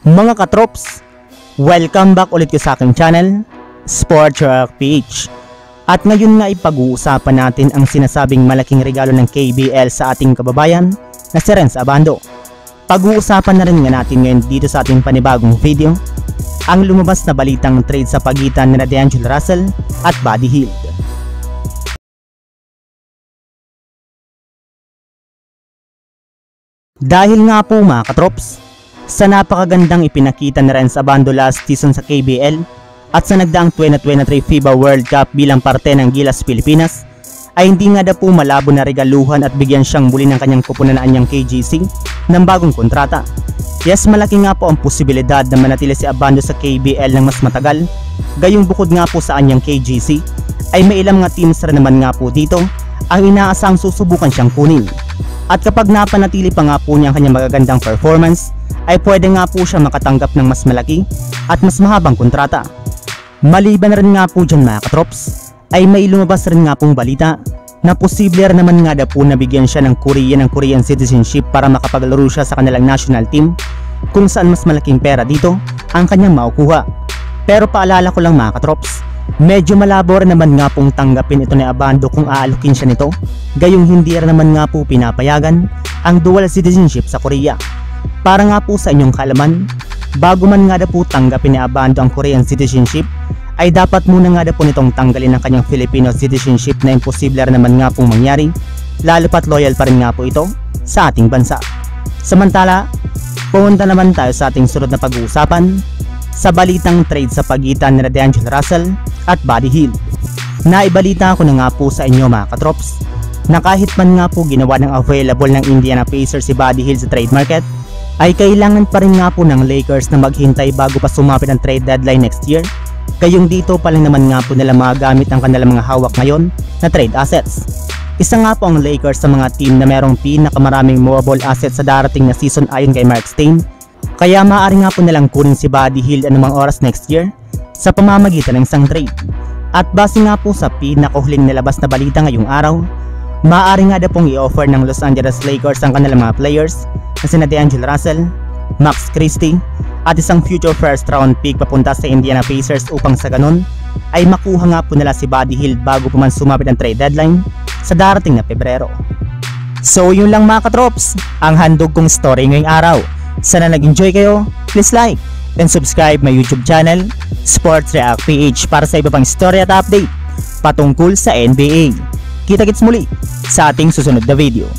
Mga katrops, welcome back ulit ko sa aking channel, Sports Rock PH. At ngayon nga ipag-uusapan natin ang sinasabing malaking regalo ng KBL sa ating kababayan na si Renz Abando. Pag-uusapan na rin nga natin ngayon dito sa ating panibagong video, ang lumabas na balitang trade sa pagitan ni D'Angelo Russell at Buddy Hield. Dahil nga po mga katrops, sa napakagandang ipinakita ni Renz Abando last season sa KBL at sa nagdaang 2023 FIBA World Cup bilang parte ng Gilas Pilipinas, ay hindi nga daw po malabo na regaluhan at bigyan siyang muli ng kanyang kupunan niyang KGC ng bagong kontrata. Yes, malaki nga po ang posibilidad na manatili si Abando sa KBL ng mas matagal. Gayong bukod nga po sa kanyang KGC, ay may ilang mga teams rin naman nga po dito ang inaasang susubukan siyang kunin. At kapag napanatili pa nga po niya ang kanyang magagandang performance, ay pwede nga po siya makatanggap ng mas malaki at mas mahabang kontrata. Maliban rin nga po dyan mga katrops, ay may lumabas rin nga pong balita na posible rin naman nga daw po nabigyan siya ng Korean citizenship para makapaglaro siya sa kanilang national team, kung saan mas malaking pera dito ang kanyang makukuha. Pero paalala ko lang mga katrops, medyo malabo rin naman nga pong tanggapin ito ni Abando kung aalukin siya nito, gayong hindi rin naman nga po pinapayagan ang dual citizenship sa Korea. Para nga po sa inyong kaalaman, bago man nga daw po tanggapin ni Abando ang Korean citizenship, ay dapat muna nga daw po nitong tanggalin ang kanyang Filipino citizenship na imposible rin naman nga pong mangyari, lalo pat loyal pa rin nga po ito sa ating bansa. Samantala, pumunta naman tayo sa ating sunod na pag-uusapan, sa balitang trade sa pagitan ni D'Angelo Russell at Buddy Hield. Naibalita ko na nga po sa inyo mga katrops, na kahit man nga po ginawa ng available ng Indiana Pacers si Buddy Hield sa trade market, ay kailangan pa rin nga po ng Lakers na maghintay bago pa sumapit ang trade deadline next year. Kayong dito pa lang naman nga po nila magagamit ang kanilang mga hawak ngayon na trade assets. Isa nga po ang Lakers sa mga team na merong pinakamaraming movable assets sa darating na season ayon kay Mark Stein. Kaya maaari nga po nilang kunin si Buddy Hield anumang oras next year sa pamamagitan ng isang trade. At base nga po sa pinakahuling nilabas na balita ngayong araw, maaari nga daw pong i-offer ng Los Angeles Lakers ang kanilang mga players na sina D'Angelo Russell, Max Christie at isang future first round pick papunta sa Indiana Pacers upang sa ganun ay makuha nga po nila si Buddy Hield bago pa man sumapit ang trade deadline sa darating na Pebrero. So yun lang mga katrops, ang handog kong story ngayong araw. Sana nag-enjoy kayo, please like and subscribe my YouTube channel, Sports React PH, para sa iba pang story at update patungkol sa NBA. Kita-kits muli sa ating susunod na video.